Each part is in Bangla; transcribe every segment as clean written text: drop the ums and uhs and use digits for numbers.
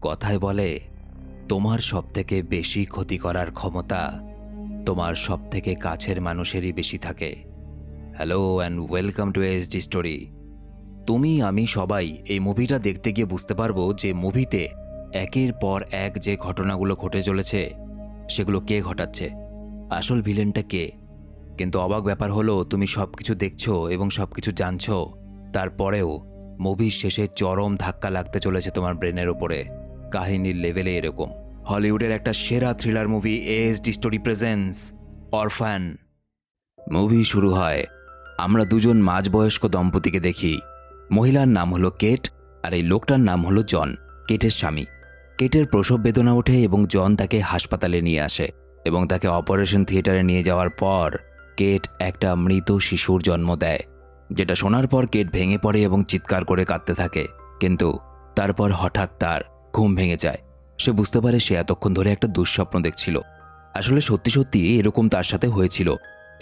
কথায় বলে, তোমার সবথেকে বেশি ক্ষতি করার ক্ষমতা তোমার সবথেকে কাছের মানুষেরই বেশি থাকে। Hello and welcome to SD story. তুমি আমি সবাই এই মুভিটা দেখতে গিয়ে বুঝতে পারবো যে মুভিতে একের পর এক যে ঘটনাগুলো ঘটে চলেছে সেগুলো কে ঘটাচ্ছে, আসল ভিলেনটা কে। কিন্তু অবাক ব্যাপার হলো, তুমি সবকিছু দেখছো এবং সবকিছু জানছো, তারপরেও মুভির শেষে চরম ধাক্কা লাগতে চলেছে তোমার ব্রেনের ওপরে। কাহিনীর লেভেলে এরকম। হলিউডের একটা সেরা thriller movie SD story presents orphan. Movie শুরু হয়, আমরা দুজন মাঝবয়স্ক দম্পতিকে দেখি। মহিলার নাম হলো কেট আর এই লোকটার নাম হলো জন, কেটের স্বামী। কেটের প্রসব বেদনা ওঠে এবং জন তাকে হাসপাতালে নিয়ে আসে এবং তাকে অপারেশন থিয়েটারে নিয়ে যাওয়ার পর কেট একটা মৃত শিশুর জন্ম দেয়, যেটা শোনার পর কেট ভেঙে পড়ে এবং চিৎকার করে কাঁদতে থাকে। কিন্তু তারপর হঠাৎ তার ঘুম ভেঙে যায়। সে বুঝতে পারে সে এতক্ষণ ধরে একটা দুঃস্বপ্ন দেখছিল। আসলে সত্যি সত্যি এরকম তার সাথে হয়েছিল।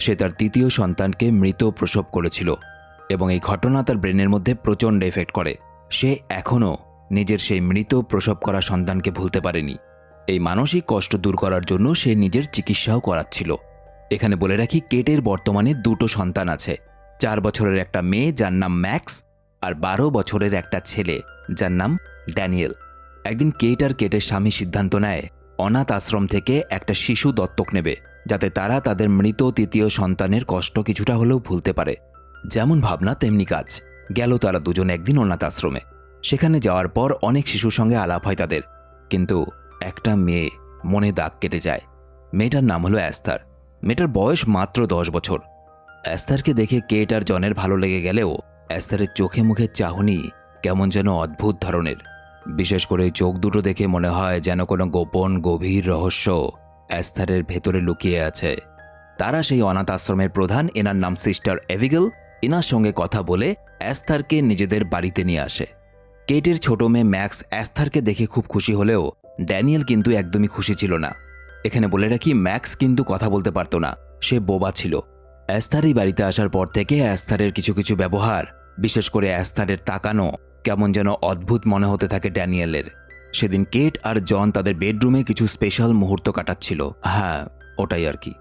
সে তার তৃতীয় সন্তানকে মৃত প্রসব করেছিল এবং এই ঘটনা তার ব্রেনের মধ্যে প্রচণ্ড এফেক্ট করে। সে এখনও নিজের সেই মৃত প্রসব করা সন্তানকে ভুলতে পারেনি। এই মানসিক কষ্ট দূর করার জন্য সে নিজের চিকিৎসাও করাচ্ছিল। এখানে বলে রাখি, কেটের বর্তমানে দুটো সন্তান আছে। 4 বছরের একটা মেয়ে যার নাম ম্যাক্স আর 12 বছরের একটা ছেলে যার নাম ড্যানিয়েল। একদিন কেট আর কেটের স্বামী সিদ্ধান্ত নেয় অনাথ আশ্রম থেকে একটা শিশু দত্তক নেবে, যাতে তারা তাদের মৃত তৃতীয় সন্তানের কষ্ট কিছুটা হলেও ভুলতে পারে। যেমন ভাবনা তেমনি কাজ। গেল তারা দুজন একদিন অনাথ আশ্রমে। সেখানে যাওয়ার পর অনেক শিশুর সঙ্গে আলাপ হয় তাদের, কিন্তু একটা মেয়ে মনে দাগ কেটে যায়। মেয়েটার নাম হলো অ্যাস্থার। মেয়েটার বয়স মাত্র 10 বছর। অ্যাস্থারকে দেখে কেট আর জনের ভালো লেগে গেলেও অ্যাস্থারের চোখে মুখে চাহনি কেমন যেন অদ্ভুত ধরনের। বিশেষ করে চোখ দুটো দেখে মনে হয় যেন কোনো গোপন গভীর রহস্য অ্যাস্থারের ভেতরে লুকিয়ে আছে। তারা সেই অনাথ আশ্রমের প্রধান, এনার নাম সিস্টার এভিগেল, এনার সঙ্গে কথা বলে অ্যাস্থারকে নিজেদের বাড়িতে নিয়ে আসে। কেটের ছোট মেয়ে ম্যাক্স অ্যাস্থারকে দেখে খুব খুশি হলেও ড্যানিয়েল কিন্তু একদমই খুশি ছিল না। এখানে বলে রাখি, ম্যাক্স কিন্তু কথা বলতে পারত না, সে বোবা ছিল। অ্যাস্থার এই বাড়িতে আসার পর থেকে অ্যাস্থারের কিছু কিছু ব্যবহার, বিশেষ করে অ্যাস্থারের তাকানো কেমন যেন অদ্ভুত মনে হতে থাকে ড্যানিয়েলের। সেদিন কেট আর জন তাদের বেডরুমে কিছু স্পেশাল মুহূর্ত কাটাচ্ছিল। হ্যাঁ, ওটাই আর কি।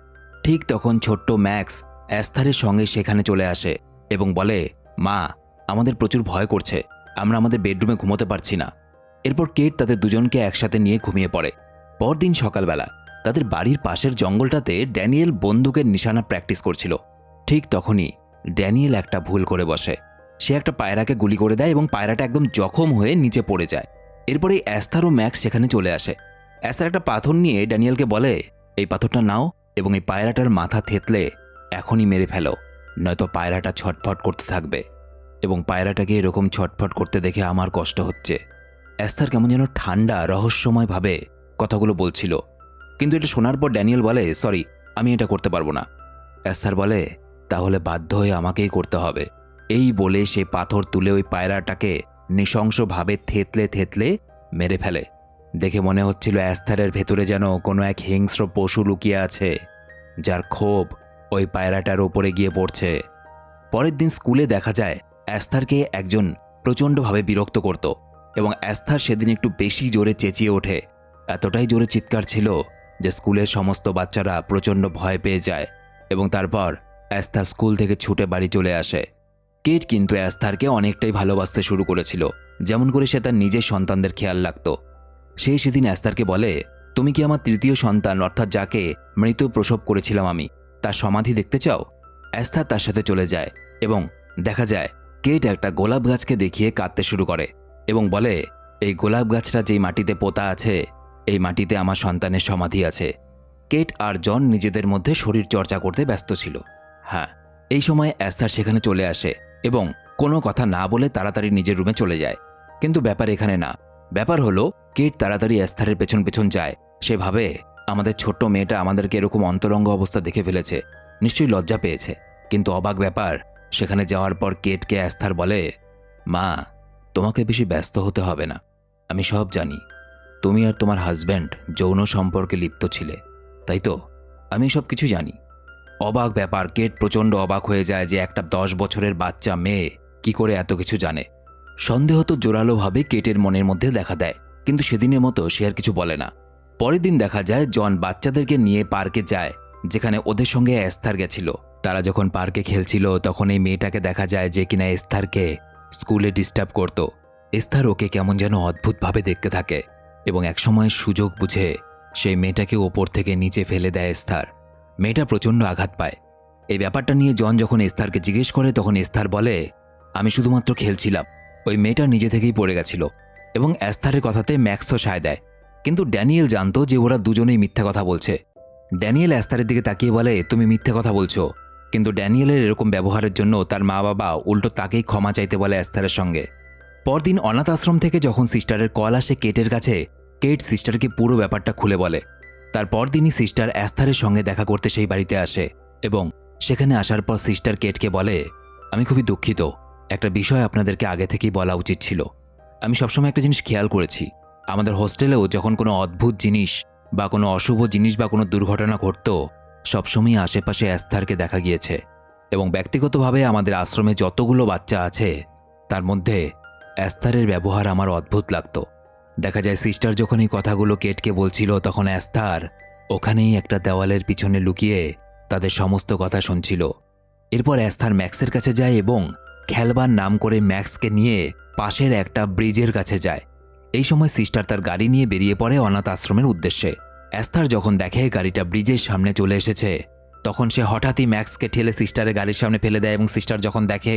ঠিক তখন ছোট্ট ম্যাক্স অ্যাস্থারের সঙ্গে সেখানে চলে আসে এবং বলে, মা, আমাদের প্রচুর ভয় করছে, আমরা আমাদের বেডরুমে ঘুমোতে পারছি না। এরপর কেট তাদের দুজনকে একসাথে নিয়ে ঘুমিয়ে পড়ে। পরদিন সকালবেলা তাদের বাড়ির পাশের জঙ্গলটাতে ড্যানিয়েল বন্দুকের নিশানা প্র্যাকটিস করছিল। ঠিক তখনই ড্যানিয়েল একটা ভুল করে বসে। সে একটা পায়রাকে গুলি করে দেয় এবং পায়রাটা একদম জখম হয়ে নিচে পড়ে যায়। এরপরে অ্যাস্থার ও ম্যাক্স সেখানে চলে আসে। অ্যাস্থার একটা পাথর নিয়ে ড্যানিয়েলকে বলে, এই পাথরটা নাও এবং এই পায়রাটার মাথা থেতলে এখনই মেরে ফেলো, নয়তো পায়রাটা ছটফট করতে থাকবে। এবং পায়রাটাকে এরকম ছটফট করতে দেখে আমার কষ্ট হচ্ছে। অ্যাস্থার কেমন যেন ঠান্ডা রহস্যময়ভাবে কথাগুলো বলছিল। কিন্তু এটা শোনার পর ড্যানিয়েল বলে, সরি, আমি এটা করতে পারবো না। অ্যাস্থার বলে, তাহলে বাধ্য হয়ে আমাকেই করতে হবে। এই বলে সে পাথর তুলে ওই পায়রাটাকে নৃশংসভাবে থেতলে থেতলে মেরে ফেলে। দেখে মনে হচ্ছিল অ্যাস্থারের ভেতরে যেন কোনো এক হিংস্র পশু লুকিয়ে আছে, যার ক্ষোভ ওই পায়রাটার ওপরে গিয়ে পড়ছে। পরের দিন স্কুলে দেখা যায় অ্যাস্থারকে একজন প্রচণ্ডভাবে বিরক্ত করত এবং অ্যাস্থার সেদিন একটু বেশি জোরে চেঁচিয়ে ওঠে। এতটাই জোরে চিৎকার ছিল যে স্কুলের সমস্ত বাচ্চারা প্রচণ্ড ভয় পেয়ে যায় এবং তারপর অ্যাস্থার স্কুল থেকে ছুটে বাড়ি চলে আসে। কেট কিন্তু অ্যাস্থারকে অনেকটাই ভালোবাসতে শুরু করেছিল, যেমন করে সে তার নিজের সন্তানদের খেয়াল রাখত। সে সেদিন অ্যাস্থারকে বলে, তুমি কি আমার তৃতীয় সন্তান, অর্থাৎ যাকে মৃত প্রসব করেছিলাম আমি, তার সমাধি দেখতে চাও? অ্যাস্থার তার সাথে চলে যায় এবং দেখা যায় কেট একটা গোলাপ গাছকে দেখিয়ে কাঁদতে শুরু করে এবং বলে, এই গোলাপ গাছটা যেই মাটিতে পোতা আছে, এই মাটিতে আমার সন্তানের সমাধি আছে। কেট আর জন নিজেদের মধ্যে শরীর চর্চা করতে ব্যস্ত ছিল। হ্যাঁ, এই সময় অ্যাস্থার সেখানে চলে আসে এবং কোনো কথা না বলে তাড়াতাড়ি নিজের রুমে চলে যায়। কিন্তু ব্যাপার এখানে না। ব্যাপার হলো, কেট তাড়াতাড়ি অ্যাস্থারের পেছন পেছন যায়। সে ভাবে, আমাদের ছোট্ট মেয়েটা আমাদেরকে এরকম অন্তরঙ্গ অবস্থা দেখে ফেলেছে, নিশ্চয়ই লজ্জা পেয়েছে। কিন্তু অবাক ব্যাপার, সেখানে যাওয়ার পর কেটকে অ্যাস্থার বলে, মা, তোমাকে বেশি ব্যস্ত হতে হবে না, আমি সব জানি। তুমি আর তোমার হাজব্যান্ড যৌন সম্পর্কে লিপ্ত ছিলে, তাই তো? আমি সব কিছু জানি। অবাক ব্যাপার, কেট প্রচণ্ড অবাক হয়ে যায় যে একটা 10 বছরের বাচ্চা মেয়ে কি করে এত কিছু জানে। সন্দেহ তো জোরালোভাবে কেটের মনের মধ্যে দেখা দেয়, কিন্তু সেদিনের মতো সে আর কিছু বলে না। পরের দিন দেখা যায় জন বাচ্চাদেরকে নিয়ে পার্কে যায়, যেখানে ওদের সঙ্গে এস্থার গেছিল। তারা যখন পার্কে খেলছিল তখন এই মেয়েটাকে দেখা যায় যে কিনা এস্থারকে স্কুলে ডিস্টার্ব করত। এস্থার ওকে কেমন যেন অদ্ভুতভাবে দেখতে থাকে এবং একসময় সুযোগ বুঝে সেই মেয়েটাকে ওপর থেকে নিচে ফেলে দেয় এস্থার। মেয়েটা প্রচণ্ড আঘাত পায়। এই ব্যাপারটা নিয়ে জন যখন এস্থারকে জিজ্ঞেস করে তখন এস্থার বলে, আমি শুধুমাত্র খেলছিলাম, ওই মেয়েটা নিজে থেকেই পড়ে গেছিল। এবং এস্থারের কথাতে ম্যাক্সও সায় দেয়, কিন্তু ড্যানিয়েল জানতো যে ওরা দুজনেই মিথ্যা কথা বলছে। ড্যানিয়েল এস্থারের দিকে তাকিয়ে বলে, তুমি মিথ্যে কথা বলছো। কিন্তু ড্যানিয়েলের এরকম ব্যবহারের জন্য তার মা বাবা উল্টো তাকেই ক্ষমা চাইতে বলে এস্থারের সঙ্গে। পরদিন অনাথ আশ্রম থেকে যখন সিস্টারের কল আসে কেটের কাছে, কেট সিস্টারকে পুরো ব্যাপারটা খুলে বলে। তার পরদিনই সিস্টার এস্থারের সঙ্গে দেখা করতে সেই বাড়িতে আসে এবং সেখানে আসার পর সিস্টার কেটকে বলে, আমি খুবই দুঃখিত, একটা বিষয় আপনাদেরকে আগে থেকেই বলা উচিত ছিল। আমি সবসময় একটা জিনিস খেয়াল করেছি, আমাদের হোস্টেলেও যখন কোনো অদ্ভুত জিনিস বা কোনো অশুভ জিনিস বা কোনো দুর্ঘটনা ঘটত, সবসময় আশেপাশে এস্থারকে দেখা গিয়েছে। এবং ব্যক্তিগতভাবে আমাদের আশ্রমে যতগুলো বাচ্চা আছে তার মধ্যে এস্থারের ব্যবহার আমার অদ্ভুত লাগতো। দেখা যায় সিস্টার যখন এই কথাগুলো কেটকে বলছিল তখন এস্থার ওখানেই একটা দেওয়ালের পিছনে লুকিয়ে তাদের সমস্ত কথা শুনছিল। এরপর এস্থার ম্যাক্সের কাছে যায় এবং খেলবার নাম করে ম্যাক্সকে নিয়ে পাশের একটা ব্রিজের কাছে যায়। এই সময় সিস্টার তার গাড়ি নিয়ে বেরিয়ে পড়ে অনাথ আশ্রমের উদ্দেশ্যে। এস্থার যখন দেখে গাড়িটা ব্রিজের সামনে চলে এসেছে তখন সে হঠাৎই ম্যাক্সকে ঠেলে সিস্টারের গাড়ির সামনে ফেলে দেয় এবং সিস্টার যখন দেখে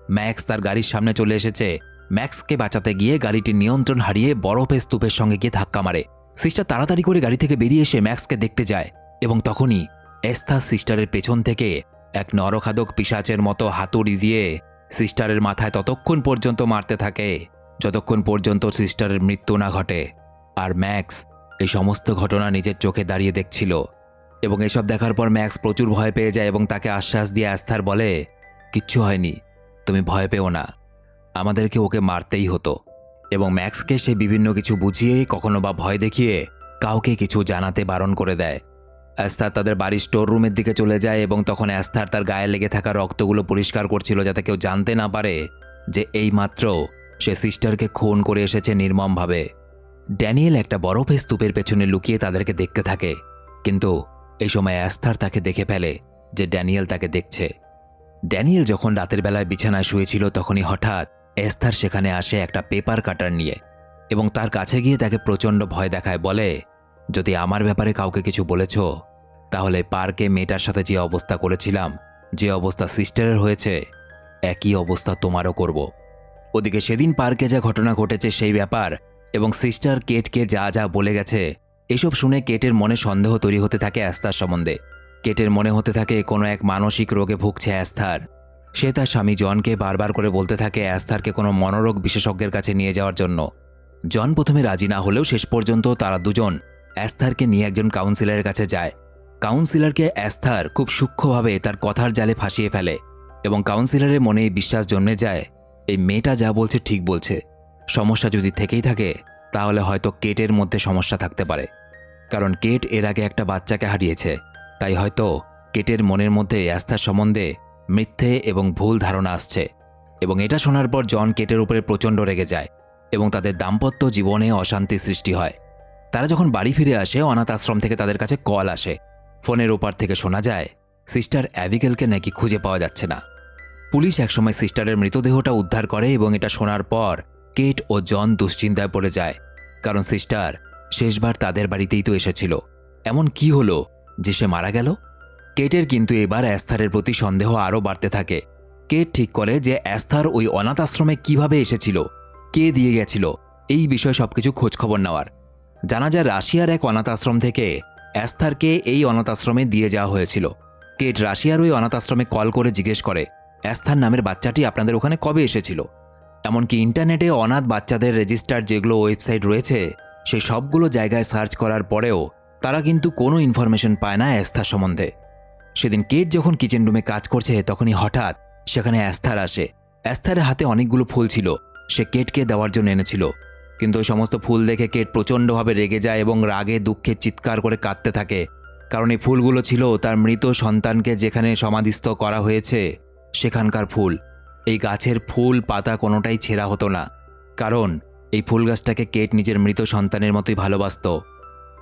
ম্যাক্স তার গাড়ির সামনে চলে এসেছে, ম্যাক্সকে বাঁচাতে গিয়ে গাড়িটির নিয়ন্ত্রণ হারিয়ে বরফের স্তূপের সঙ্গে গিয়ে ধাক্কা মারে। সিস্টার তাড়াতাড়ি করে গাড়ি থেকে বেরিয়ে এসে ম্যাক্সকে দেখতে যায় এবং তখনই এস্থার সিস্টারের পেছন থেকে এক নরখাদক পিশাচের মতো হাতুড়ি দিয়ে সিস্টারের মাথায় ততক্ষণ পর্যন্ত মারতে থাকে যতক্ষণ পর্যন্ত সিস্টারের মৃত্যু না ঘটে। আর ম্যাক্স এই সমস্ত ঘটনা নিজের চোখে দাঁড়িয়ে দেখছিল এবং এসব দেখার পর ম্যাক্স প্রচুর ভয় পেয়ে যায় এবং তাকে আশ্বাস দিয়ে এস্থার বলে, কিচ্ছু হয়নি, তুমি ভয় পেও না, আমাদেরকে ওকে মারতেই হতো। এবং ম্যাক্সকে সে বিভিন্ন কিছু বুঝিয়ে কখনো বা ভয় দেখিয়ে কাউকে কিছু জানাতে বারণ করে দেয়। এস্থার তাদের বাড়ির স্টোর রুমের দিকে চলে যায় এবং তখন এস্থার তার গায়ে লেগে থাকা রক্তগুলো পরিষ্কার করছিল যাতে কেউ জানতে না পারে যে এইমাত্র সে সিস্টারকে খুন করে এসেছে নির্মমভাবে। ড্যানিয়েল একটা বরফের স্তূপের পেছনে লুকিয়ে তাদেরকে দেখতে থাকে, কিন্তু এই সময় এস্থার তাকে দেখে ফেলে যে ড্যানিয়েল তাকে দেখছে। ড্যানিয়েল যখন রাতের বেলায় বিছানায় শুয়েছিল তখনই হঠাৎ এস্থার সেখানে আসে একটা পেপার কাটার নিয়ে এবং তার কাছে গিয়ে তাকে প্রচণ্ড ভয় দেখায়, বলে, যদি আমার ব্যাপারে কাউকে কিছু বলেছ তাহলে পার্কে মেয়েটার সাথে যে অবস্থা করেছিলাম, যে অবস্থা সিস্টারের হয়েছে, একই অবস্থা তোমারও করব। ওদিকে সেদিন পার্কে যা ঘটনা ঘটেছে সেই ব্যাপার এবং সিস্টার কেটকে যা যা বলে গেছে এসব শুনে কেটের মনে সন্দেহ তৈরি হতে থাকে এস্থার সম্বন্ধে। কেটের মনে হতে থাকে কোনো এক মানসিক রোগে ভুগছে এস্থার। সে তার স্বামী জনকে বারবার করে বলতে থাকে এস্থারকে কোনো মনোরোগ বিশেষজ্ঞের কাছে নিয়ে যাওয়ার জন্য। জন প্রথমে রাজি না হলেও শেষ পর্যন্ত তারা দুজন এস্থারকে নিয়ে একজন কাউন্সিলরের কাছে যায়। কাউন্সিলরকে এস্থার খুব সূক্ষ্মভাবে তার কথার জালে ফাঁসিয়ে ফেলে এবং কাউন্সিলরের মনে এই বিশ্বাস জন্মে যায় এই মেয়েটা যা বলছে ঠিক বলছে। সমস্যা যদি থেকেই থাকে তাহলে হয়তো কেটের মধ্যে সমস্যা থাকতে পারে, কারণ কেট এর আগে একটা বাচ্চাকে হারিয়েছে। তাই হয়তো কেটের মনের মধ্যে এস্থার সম্বন্ধে মিথ্যে এবং ভুল ধারণা আসছে। এবং এটা শোনার পর জন কেটের উপরে প্রচণ্ড রেগে যায় এবং তাদের দাম্পত্য জীবনে অশান্তি সৃষ্টি হয়। তারা যখন বাড়ি ফিরে আসে অনাথ আশ্রম থেকে তাদের কাছে কল আসে। ফোনের ওপার থেকে শোনা যায় সিস্টার অ্যাবিগেলকে নাকি খুঁজে পাওয়া যাচ্ছে না। পুলিশ একসময় সিস্টারের মৃতদেহটা উদ্ধার করে এবং এটা শোনার পর কেট ও জন দুশ্চিন্তায় পড়ে যায়, কারণ সিস্টার শেষবার তাদের বাড়িতেই তো এসেছিল। এমন কি হলো যে সে মারা গেল? কেটের কিন্তু এবার এস্থারের প্রতি সন্দেহ আরও বাড়তে থাকে। কেট ঠিক করে যে এস্থার ওই অনাথ আশ্রমে কীভাবে এসেছিল, কে দিয়ে গেছিল, এই বিষয়ে সবকিছু খোঁজখবর নেওয়ার। জানা যায় রাশিয়ার এক অনাথ আশ্রম থেকে এস্থারকে এই অনাথ আশ্রমে দিয়ে যাওয়া হয়েছিল। কেট রাশিয়ার ওই অনাথ আশ্রমে কল করে জিজ্ঞেস করে, এস্থার নামের বাচ্চাটি আপনাদের ওখানে কবে এসেছিল? এমনকি ইন্টারনেটে অনাথ বাচ্চাদের রেজিস্টার যেগুলো ওয়েবসাইট রয়েছে সেই সবগুলো জায়গায় সার্চ করার পরেও তারা কিন্তু কোনো ইনফরমেশন পায় না এস্থার সম্বন্ধে। সেদিন কেট যখন কিচেন রুমে কাজ করছে তখনই হঠাৎ সেখানে এস্থার আসে। এস্থারের হাতে অনেকগুলো ফুল ছিল, সে কেটকে দেওয়ার জন্য এনেছিল, কিন্তু ওই সমস্ত ফুল দেখে কেট প্রচণ্ডভাবে রেগে যায় এবং রাগে দুঃখে চিৎকার করে কাঁদতে থাকে, কারণ এই ফুলগুলো ছিল তার মৃত সন্তানকে যেখানে সমাধিস্থ করা হয়েছে সেখানকার ফুল। এই গাছের ফুল পাতা কোনোটাই ছেঁড়া হতো না, কারণ এই ফুল গাছটাকে কেট নিজের মৃত সন্তানের মতোই ভালোবাসত।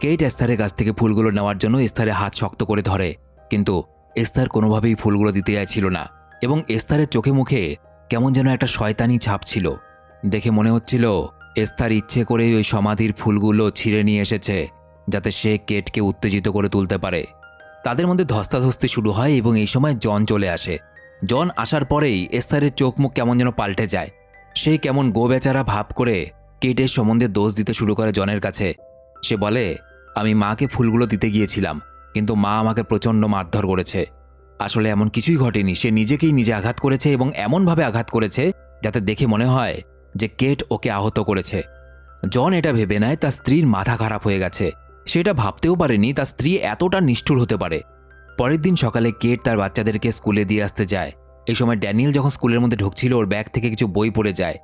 কেট এস্থারের কাছ থেকে ফুলগুলো নেওয়ার জন্য এস্থারের হাত শক্ত করে ধরে, কিন্তু এস্থার কোনোভাবেই ফুলগুলো দিতে চাইছিল না এবং এস্থারের চোখে মুখে কেমন যেন একটা শয়তানি ছাপ ছিল। দেখে মনে হচ্ছিল এস্থার ইচ্ছে করে ওই সমাধির ফুলগুলো ছিঁড়ে নিয়ে এসেছে যাতে সে কেটকে উত্তেজিত করে তুলতে পারে। তাদের মধ্যে ধস্তাধস্তি শুরু হয় এবং এই সময় জন চলে আসে। জন আসার পরেই এস্থারের চোখ মুখ কেমন যেন পাল্টে যায়। সে কেমন গোবেচারা ভাব করে কেটের সম্বন্ধে দোষ দিতে শুরু করে জনের কাছে। সে বলে, আমি মাকে ফুলগুলো দিতে গিয়েছিলাম, কিন্তু মা আমাকে প্রচণ্ড মারধর করেছে। আসলে এমন কিছুই ঘটেনি, সে নিজেকেই নিজে আঘাত করেছে এবং এমনভাবে আঘাত করেছে যাতে দেখে মনে হয় যে কেট ওকে আহত করেছে। জন এটা ভেবে নেয় তার স্ত্রীর মাথা খারাপ হয়ে গেছে। সেটা ভাবতেও পারেনি তার স্ত্রী এতটা নিষ্ঠুর হতে পারে। পরের দিন সকালে কেট তার বাচ্চাদেরকে স্কুলে দিয়ে আসতে যায়। এই সময় ড্যানিয়েল যখন স্কুলের মধ্যে ঢুকছিল ওর ব্যাগ থেকে কিছু বই পড়ে যায়।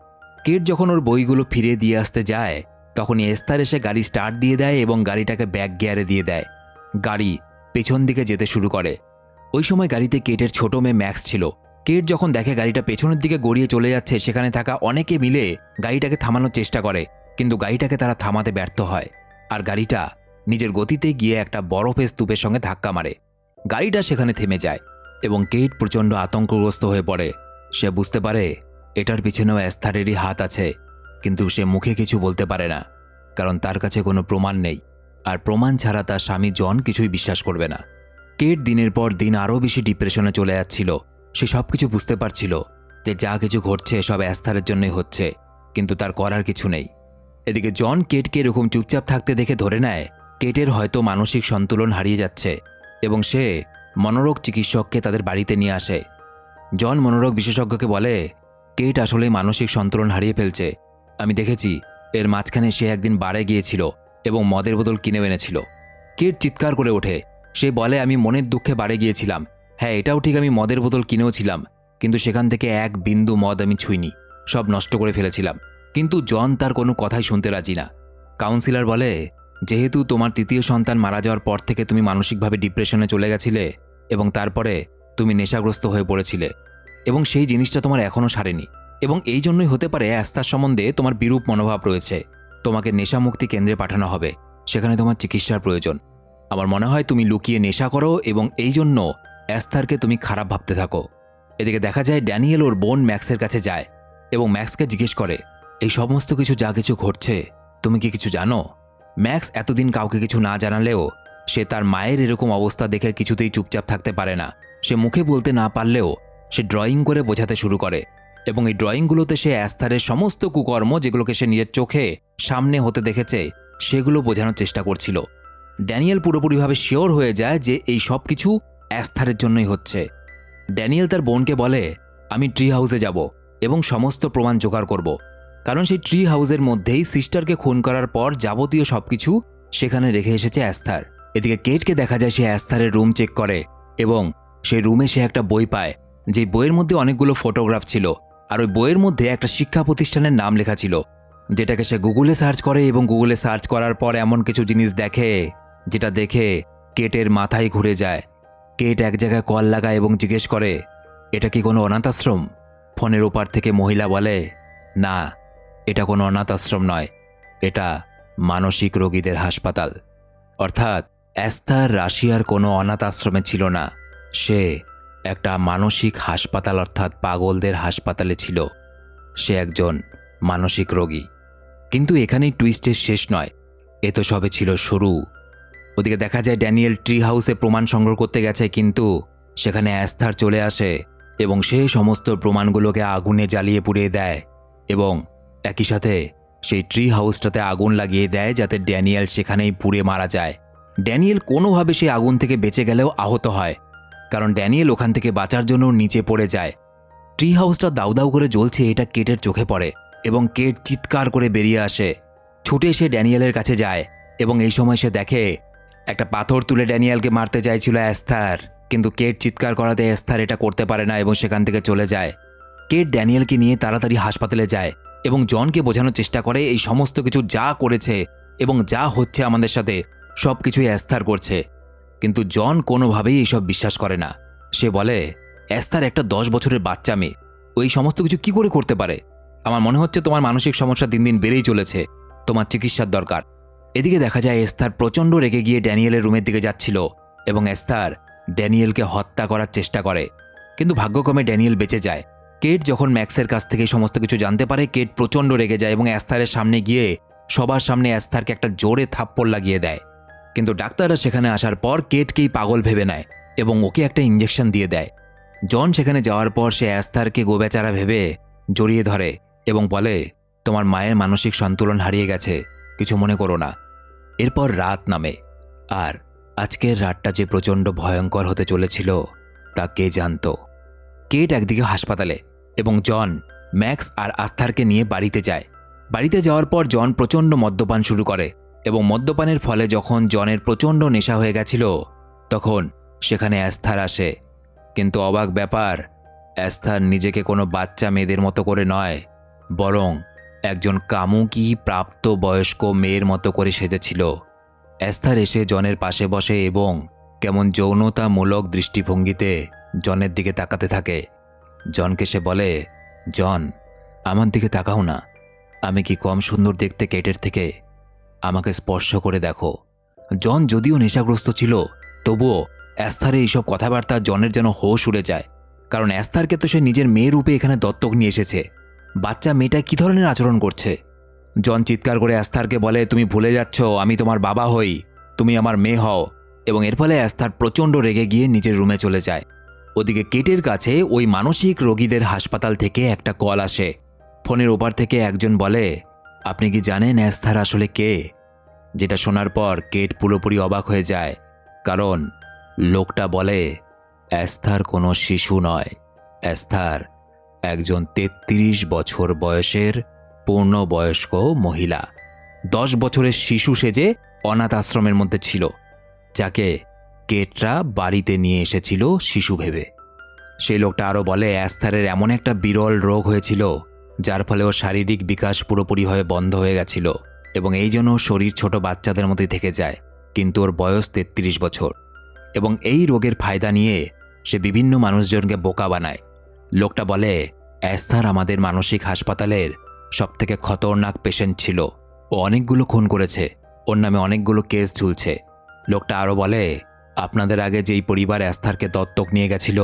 কেট যখন ওর বইগুলো ফিরিয়ে দিয়ে আসতে যায় তখনই এস্থার এসে গাড়ি স্টার্ট দিয়ে দেয় এবং গাড়িটাকে ব্যাক গিয়ারে দিয়ে দেয়। গাড়ি পেছন দিকে যেতে শুরু করে। ওই সময় গাড়িতে কেটের ছোট মেয়ে ম্যাক্স ছিল। কেট যখন দেখে গাড়িটা পেছনের দিকে গড়িয়ে চলে যাচ্ছে, সেখানে থাকা অনেকে মিলে গাড়িটাকে থামানোর চেষ্টা করে, কিন্তু গাড়িটাকে তারা থামাতে ব্যর্থ হয় আর গাড়িটা নিজের গতিতে গিয়ে একটা বরফের স্তূপের সঙ্গে ধাক্কা মারে। গাড়িটা সেখানে থেমে যায় এবং কেট প্রচণ্ড আতঙ্কগ্রস্ত হয়ে পড়ে। সে বুঝতে পারে এটার পিছনেও এস্থারেরই হাত আছে, কিন্তু সে মুখে কিছু বলতে পারে না, কারণ তার কাছে কোনো প্রমাণ নেই, আর প্রমাণ ছাড়া তার স্বামী জন কিছুই বিশ্বাস করবে না। কেট দিনের পর দিন আরও বেশি ডিপ্রেশনে চলে যাচ্ছিল। সে সব কিছু বুঝতে পারছিল যে যা কিছু ঘটছে সব এস্থারের জন্যই হচ্ছে, কিন্তু তার করার কিছু নেই। এদিকে জন কেটকে এরকম চুপচাপ থাকতে দেখে ধরে নেয় কেটের হয়তো মানসিক সন্তুলন হারিয়ে যাচ্ছে এবং সে মনোরোগ চিকিৎসককে তাদের বাড়িতে নিয়ে আসে। জন মনোরোগ বিশেষজ্ঞকে বলে, কেট আসলে মানসিক সন্তুলন হারিয়ে ফেলছে। আমি দেখেছি এর মাঝখানে সে একদিন বারে গিয়েছিল এবং মদের বোতল কিনে এনেছিল। কেট চিৎকার করে ওঠে। সে বলে, আমি মনের দুঃখে বারে গিয়েছিলাম। হ্যাঁ, এটাও ঠিক, আমি মদের বোতল কিনেও ছিলাম, কিন্তু সেখান থেকে এক বিন্দু মদ আমি ছুঁইনি, সব নষ্ট করে ফেলেছিলাম। কিন্তু জন তার কোনো কথাই শুনতে রাজি না। কাউন্সিলর বলে, যেহেতু তোমার তৃতীয় সন্তান মারা যাওয়ার পর থেকে তুমি মানসিকভাবে ডিপ্রেশনে চলে গেছিলে এবং তারপরে তুমি নেশাগ্রস্ত হয়ে পড়েছিলে এবং সেই জিনিসটা তোমার এখনও সারেনি, এবং এই জন্যই হতে পারে এস্থার সম্বন্ধে তোমার বিরূপ মনোভাব রয়েছে। তোমাকে নেশামুক্তি কেন্দ্রে পাঠানো হবে, সেখানে তোমার চিকিৎসার প্রয়োজন। আমার মনে হয় তুমি লুকিয়ে নেশা করো এবং এই জন্য এস্থারকে তুমি খারাপ ভাবতে থাকো। এদিকে দেখা যায় ড্যানিয়েল ওর বোন ম্যাক্সের কাছে যায় এবং ম্যাক্সকে জিজ্ঞেস করে, এই সমস্ত কিছু যা কিছু ঘটছে তুমি কি কিছু জানো? ম্যাক্স এতদিন কাউকে কিছু না জানালেও সে তার মায়ের এরকম অবস্থা দেখে কিছুতেই চুপচাপ থাকতে পারে না। সে মুখে বলতে না পারলেও সে ড্রয়িং করে বোঝাতে শুরু করে এবং এই ড্রয়িংগুলোতে সে এস্থারের সমস্ত কুকর্ম যেগুলোকে সে নিজের চোখে সামনে হতে দেখেছে সেগুলো বোঝানোর চেষ্টা করছিল। ড্যানিয়েল পুরোপুরিভাবে শিওর হয়ে যায় যে এই সব কিছু এস্থারের জন্যই হচ্ছে। ড্যানিয়েল তার বোনকে বলে, আমি ট্রি হাউসে যাব এবং সমস্ত প্রমাণ জোগাড় করব, কারণ সেই ট্রি হাউসের মধ্যেই সিস্টারকে খুন করার পর যাবতীয় সবকিছু সেখানে রেখে এসেছে এস্থার। এদিকে কেটকে দেখা যায় সে এস্থারের রুম চেক করে এবং সেই রুমে সে একটা বই পায়, যে বইয়ের মধ্যে অনেকগুলো ফটোগ্রাফ ছিল আর ওই বইয়ের মধ্যে একটা শিক্ষা প্রতিষ্ঠানের নাম লেখা ছিল, যেটাকে সে গুগলে সার্চ করে এবং গুগলে সার্চ করার পর এমন কিছু জিনিস দেখে যেটা দেখে কেটের মাথায় ঘুরে যায়। কেট এক জায়গায় কল লাগায় এবং জিজ্ঞেস করে, এটা কি কোনো অনাথ আশ্রম? ফোনের ওপার থেকে মহিলা বলে, না, এটা কোনো অনাথ আশ্রম নয়, এটা মানসিক রোগীদের হাসপাতাল। অর্থাৎ এস্থার রাশিয়ার কোনো অনাথ আশ্রমে ছিল না, সে একটা মানসিক হাসপাতাল অর্থাৎ পাগলদের হাসপাতালে ছিল। সে একজন মানসিক রোগী। কিন্তু এখানেই টুইস্টের শেষ নয়, এ তো সবে ছিল শুরু। ওদিকে দেখা যায় ড্যানিয়েল ট্রি হাউসে প্রমাণ সংগ্রহ করতে গেছে, কিন্তু সেখানে এস্থার চলে আসে এবং সে সমস্ত প্রমাণগুলোকে আগুনে জ্বালিয়ে পুড়িয়ে দেয় এবং একই সাথে সেই ট্রি হাউসটাতে আগুন লাগিয়ে দেয় যাতে ড্যানিয়েল সেখানেই পুড়ে মারা যায়। ড্যানিয়েল কোনোভাবে সেই আগুন থেকে বেঁচে গেলেও আহত হয়, কারণ ড্যানিয়েল ওখান থেকে বাঁচার জন্য নিচে পড়ে যায়। ট্রি হাউসটা দাউ দাউ করে জ্বলছে, এটা কেটের চোখে পড়ে এবং কেট চিৎকার করে বেরিয়ে আসে। ছুটে এসে ড্যানিয়েলের কাছে যায় এবং এই সময় সে দেখে একটা পাথর তুলে ড্যানিয়েলকে মারতে চাইছিল এস্থার, কিন্তু কেট চিৎকার করাতে এস্থার এটা করতে পারে না এবং সেখান থেকে চলে যায়। কেট ড্যানিয়েলকে নিয়ে তাড়াতাড়ি হাসপাতালে যায় এবং জনকে বোঝানোর চেষ্টা করে এই সমস্ত কিছু যা করেছে এবং যা হচ্ছে আমাদের সাথে সব কিছুই এস্থার করছে। কিন্তু জন কোনোভাবেই এইসব বিশ্বাস করে না। সে বলে, এস্থার একটা 10 বছরের বাচ্চা মেয়ে, ওই সমস্ত কিছু কি করে করতে পারে? আমার মনে হচ্ছে তোমার মানসিক সমস্যা দিন দিন বেড়েই চলেছে, তোমার চিকিৎসার দরকার। এদিকে দেখা যায় এস্থার প্রচণ্ড রেগে গিয়ে ড্যানিয়েলের রুমের দিকে যাচ্ছিল এবং এস্থার ড্যানিয়েলকে হত্যা করার চেষ্টা করে, কিন্তু ভাগ্যক্রমে ড্যানিয়েল বেঁচে যায়। কেট যখন ম্যাক্সের কাছ থেকে সমস্ত কিছু জানতে পারে, কেট প্রচণ্ড রেগে যায় এবং এস্থারের সামনে গিয়ে সবার সামনে এস্থারকে একটা জোরে থাপ্পড় লাগিয়ে দেয়। কিন্তু ডাক্তাররা সেখানে আসার পর কেটকেই পাগল ভেবে নেয় এবং ওকে একটা ইঞ্জেকশন দিয়ে দেয়। জন সেখানে যাওয়ার পর সে এস্থারকে গোবেচারা ভেবে জড়িয়ে ধরে এবং বলে, তোমার মায়ের মানসিক সন্তুলন হারিয়ে গেছে, কিছু মনে করো না। এরপর রাত নামে, আর আজকের রাতটা যে প্রচণ্ড ভয়ঙ্কর হতে চলেছিল তা কে জানত। কেট একদিকে হাসপাতালে এবং জন ম্যাক্স আর আস্থারকে নিয়ে বাড়িতে যায়। বাড়িতে যাওয়ার পর জন প্রচণ্ড মদ্যপান শুরু করে এবং মদ্যপানের ফলে যখন জনের প্রচণ্ড নেশা হয়ে গেছিল তখন সেখানে এস্থার আসে। কিন্তু অবাক ব্যাপার, এস্থার নিজেকে কোনো বাচ্চা মেয়েদের মতো করে নয়, বরং একজন কামুকি প্রাপ্ত বয়স্ক মেয়ের মতো করে সেজেছিল। এস্থার এসে জনের পাশে বসে এবং কেমন যৌনতামূলক দৃষ্টিভঙ্গিতে জনের দিকে তাকাতে থাকে। জনকে সে বলে, জন, আমার দিকে তাকাও না, আমি কি কম সুন্দর দেখতে কেটের থেকে? আমাকে স্পর্শ করে দেখো। জন যদিও নেশাগ্রস্ত ছিল, তবুও এস্থারে এইসব কথাবার্তা জনের যেন হোশ উড়ে যায়, কারণ এস্থারকে তো সে নিজের মেয়ে রূপে এখানে দত্তক নিয়ে এসেছে। বাচ্চা মেয়েটা কী ধরনের আচরণ করছে? জন চিৎকার করে এস্থারকে বলে, তুমি ভুলে যাচ্ছ আমি তোমার বাবা হই, তুমি আমার মেয়ে হও। এবং এর ফলে এস্থার প্রচণ্ড রেগে গিয়ে নিজের রুমে চলে যায়। ওদিকে কেটের কাছে ওই মানসিক রোগীদের হাসপাতাল থেকে একটা কল আসে। ফোনের ওপার থেকে একজন বলে, আপনি কি জানেন এস্থার আসলে কে? যেটা শোনার পর কেট পুরোপুরি অবাক হয়ে যায়, কারণ লোকটা বলে, এস্থার কোনো শিশু নয়, এস্থার একজন 33 বছর বয়সের পূর্ণবয়স্ক মহিলা। 10 বছরের শিশু সেজে অনাথ আশ্রমের মধ্যে ছিল, যাকে কেটরা বাড়িতে নিয়ে এসেছিল শিশু ভেবে। সেই লোকটা আরও বলে, এস্থারের এমন একটা বিরল রোগ হয়েছিল যার ফলে ওর শারীরিক বিকাশ পুরোপুরিভাবে বন্ধ হয়ে গেছিল এবং এই জন্য শরীর ছোট বাচ্চাদের মতোই থেকে যায়, কিন্তু ওর বয়স 33 বছর এবং এই রোগের ফায়দা নিয়ে সে বিভিন্ন মানুষজনকে বোকা বানায়। লোকটা বলে, এস্থার আমাদের মানসিক হাসপাতালের সবথেকে খতরনাক পেশেন্ট ছিল, ও অনেকগুলো খুন করেছে, ওর নামে অনেকগুলো কেস ঝুলছে। লোকটা আরও বলে, আপনাদের আগে যেই পরিবার এস্থারকে দত্তক নিয়ে গেছিল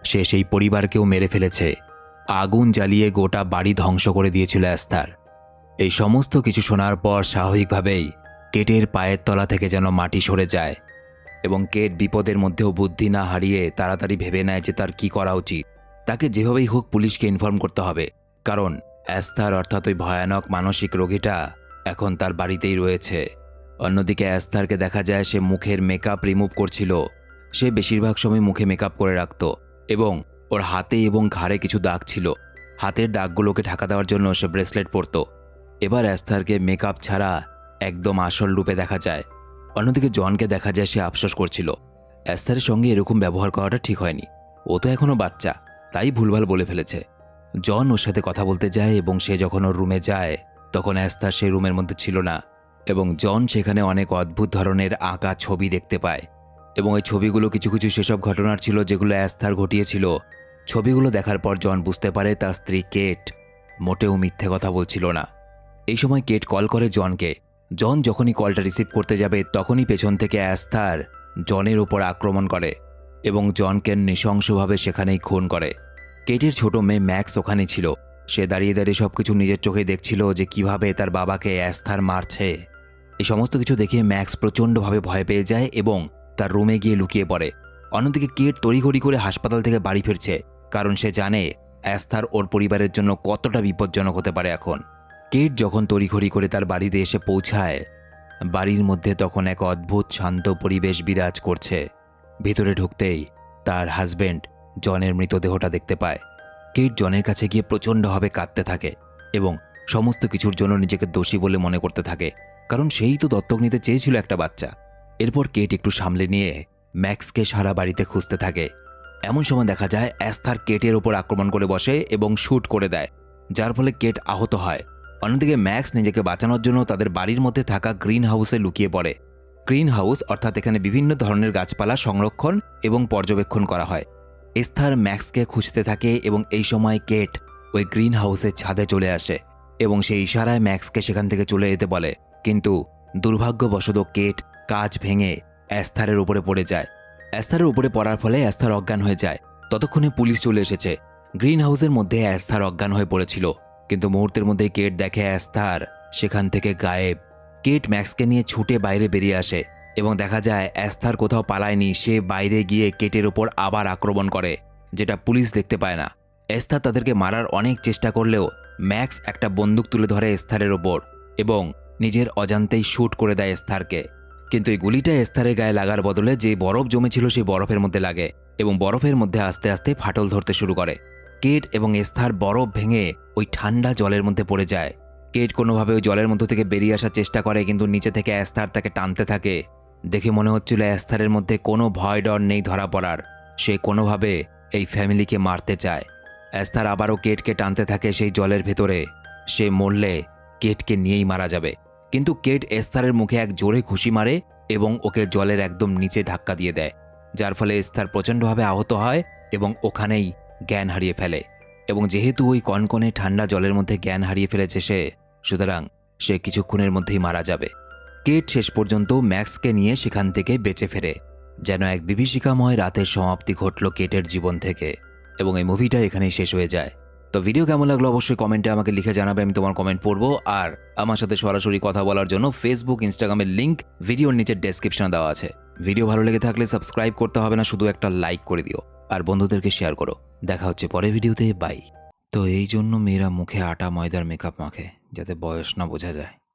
সে সেই পরিবারকেও মেরে ফেলেছে, আগুন জ্বালিয়ে গোটা বাড়ি ধ্বংস করে দিয়েছিল এস্থার। এই সমস্ত কিছু শোনার পর স্বাভাবিকভাবেই কেটের পায়ের তলা থেকে যেন মাটি সরে যায় এবং কেট বিপদের মধ্যেও বুদ্ধি না হারিয়ে তাড়াতাড়ি ভেবে নেয় যে তার কি করা উচিত। তাকে যেভাবেই হোক পুলিশকে ইনফর্ম করতে হবে, কারণ এস্থার অর্থাৎ ওই ভয়ানক মানসিক রোগীটা এখন তার বাড়িতেই রয়েছে। অন্যদিকে এস্থারকে দেখা যায় সে মুখের মেকআপ রিমুভ করছিল। সে বেশিরভাগ সময় মুখে মেকআপ করে রাখত এবং ওর হাতে এবং ঘাড়ে কিছু দাগ ছিল। হাতের দাগগুলোকে ঢাকা দেওয়ার জন্য সে ব্রেসলেট পরত। এবার এস্থারকে মেকআপ ছাড়া একদম আসল রূপে দেখা যায়। অন্যদিকে জনকে দেখা যায় সে আফসোস করছিল, এস্থারের সঙ্গে এরকম ব্যবহার করাটা ঠিক হয়নি, ও তো এখনও বাচ্চা, তাই ভুলভাল বলে ফেলেছে। জন ওর সাথে কথা বলতে যায় এবং সে যখন ওর রুমে যায় তখন এস্থার সেই রুমের মধ্যে ছিল না এবং জন সেখানে অনেক অদ্ভুত ধরনের আঁকা ছবি দেখতে পায় এবং ওই ছবিগুলো কিছু কিছু সেসব ঘটনার ছিল যেগুলো এস্থার ঘটিয়েছিল। ছবিগুলো দেখার পর জন বুঝতে পারে তার স্ত্রী কেট মোটেও মিথ্যে কথা বলছিল না। এই সময় কেট কল করে জনকে। জন যখনই কলটা রিসিভ করতে যাবে তখনই পেছন থেকে এস্থার জনের ওপর আক্রমণ করে এবং জনকে নৃশংসভাবে সেখানেই খুন করে। কেটের ছোট মেয়ে ম্যাক্স ওখানে ছিল। সে দাঁড়িয়ে দাঁড়িয়ে সবকিছু নিজের চোখে দেখছিল যে কিভাবে তার বাবাকে এস্থার মারছে। এই সমস্ত কিছু দেখে ম্যাক্স প্রচণ্ডভাবে ভয় পেয়ে যায় এবং তার রুমে গিয়ে লুকিয়ে পড়ে। অন্যদিকে কেট তড়িঘড়ি করে হাসপাতাল থেকে বাড়ি ফিরছে, কারণ সে জানে এস্থার ওর পরিবারের জন্য কতটা বিপজ্জনক হতে পারে এখন। কেট যখন তড়িঘড়ি করে তার বাড়িতে এসে পৌঁছায়, বাড়ির মধ্যে তখন এক অদ্ভুত শান্ত পরিবেশ বিরাজ করছে। ভেতরে ঢুকতেই তার হাজবেন্ড জনের মৃতদেহটা দেখতে পায়। কেট জনের কাছে গিয়ে প্রচণ্ডভাবে কাঁদতে থাকে এবং সমস্ত কিছুর জন্য নিজেকে দোষী বলে মনে করতে থাকে, কারণ সেই তো দত্তক নিতে চেয়েছিল একটা বাচ্চা। এরপর কেট একটু সামলে নিয়ে ম্যাক্সকে সারা বাড়িতে খুঁজতে থাকে। এমন সময় দেখা যায় এস্থার কেটের ওপর আক্রমণ করে বসে এবং শ্যুট করে দেয়, যার ফলে কেট আহত হয়। অন্যদিকে ম্যাক্স নিজেকে বাঁচানোর জন্য তাদের বাড়ির মধ্যে থাকা গ্রিন হাউসে লুকিয়ে পড়ে। গ্রিন হাউস অর্থাৎ এখানে বিভিন্ন ধরনের গাছপালা সংরক্ষণ এবং পর্যবেক্ষণ করা হয়। এস্থার ম্যাক্সকে খুঁজতে থাকে এবং এই সময় কেট ওই গ্রিন হাউসের ছাদে চলে আসে এবং সেই ইশারায় ম্যাক্সকে সেখান থেকে চলে যেতে বলে, কিন্তু দুর্ভাগ্যবশত কেট কাঁচ ভেঙে এস্থারের উপরে পড়ে যায়। এস্থারের উপরে পড়ার ফলে এস্থার অজ্ঞান হয়ে যায়। ততক্ষণে পুলিশ চলে এসেছে। গ্রিন হাউসের মধ্যে এস্থার অজ্ঞান হয়ে পড়েছিল, কিন্তু মুহূর্তের মধ্যেই কেট দেখে এস্থার সেখান থেকে গায়েব। কেট ম্যাক্সকে নিয়ে ছুটে বাইরে বেরিয়ে আসে এবং দেখা যায় এস্থার কোথাও পালায়নি। সে বাইরে গিয়ে কেটের ওপর আবার আক্রমণ করে, যেটা পুলিশ দেখতে পায় না। এস্থার তাদেরকে মারার অনেক চেষ্টা করলেও ম্যাক্স একটা বন্দুক তুলে ধরে এস্থারের ওপর এবং নিজের অজান্তেই শ্যুট করে দেয় এস্থারকে। কিন্তু এই গুলিটা এস্থারের গায়ে লাগার বদলে যে বরফ জমেছিল সেই বরফের মধ্যে লাগে এবং বরফের মধ্যে আস্তে আস্তে ফাটল ধরতে শুরু করে। কেট এবং এস্থার বরফ ভেঙে ওই ঠান্ডা জলের মধ্যে পড়ে যায়। কেট কোনোভাবে ওই জলের মধ্য থেকে বেরিয়ে আসার চেষ্টা করে, কিন্তু নিচে থেকে এস্থার তাকে টানতে থাকে। দেখে মনে হচ্ছিল এস্থারের মধ্যে কোনো ভয় ডর নেই ধরা পড়ার। সে কোনোভাবে এই ফ্যামিলিকে মারতে চায়। এস্থার আবারও কেটকে টানতে থাকে সেই জলের ভেতরে। সে মরলে কেটকে নিয়েই মারা যাবে, কিন্তু কেট এস্থারের মুখে এক জোরে ঘুষি মারে এবং ওকে জলের একদম নিচে ধাক্কা দিয়ে দেয়, যার ফলে এস্থার প্রচণ্ডভাবে আহত হয় এবং ওখানেই জ্ঞান হারিয়ে ফেলে। এবং যেহেতু ওই কনকনে ঠান্ডা জলের মধ্যে জ্ঞান হারিয়ে ফেলেছে সে, সুতরাং সে কিছুক্ষণের মধ্যেই মারা যাবে। কেট শেষ পর্যন্ত ম্যাক্সকে নিয়ে সেখান থেকে বেঁচে ফেরে। যেন এক বিভীষিকাময় রাতের সমাপ্তি ঘটল কেটের জীবন থেকে এবং এই মুভিটা এখানেই শেষ হয়ে যায়। তো ভিডিও কেমন লাগলো অবশ্যই কমেন্টে আমাকে লিখে জানাবে, আমি তোমার কমেন্ট পড়বো। আর আমার সাথে সরাসরি কথা বলার জন্য ফেসবুক ইনস্টাগ্রামের লিঙ্ক ভিডিওর নিচের ডেসক্রিপশনে দেওয়া আছে। ভিডিও ভালো লেগে থাকলে সাবস্ক্রাইব করতে হবে না, শুধু একটা লাইক করে দিও আর বন্ধুদেরকে শেয়ার করো। দেখা হচ্ছে পরের ভিডিওতে, বাই। তো এই জন্য মেয়েরা মুখে আটা ময়দার মেকআপ মাখে, যাতে বয়স না বোঝা যায়।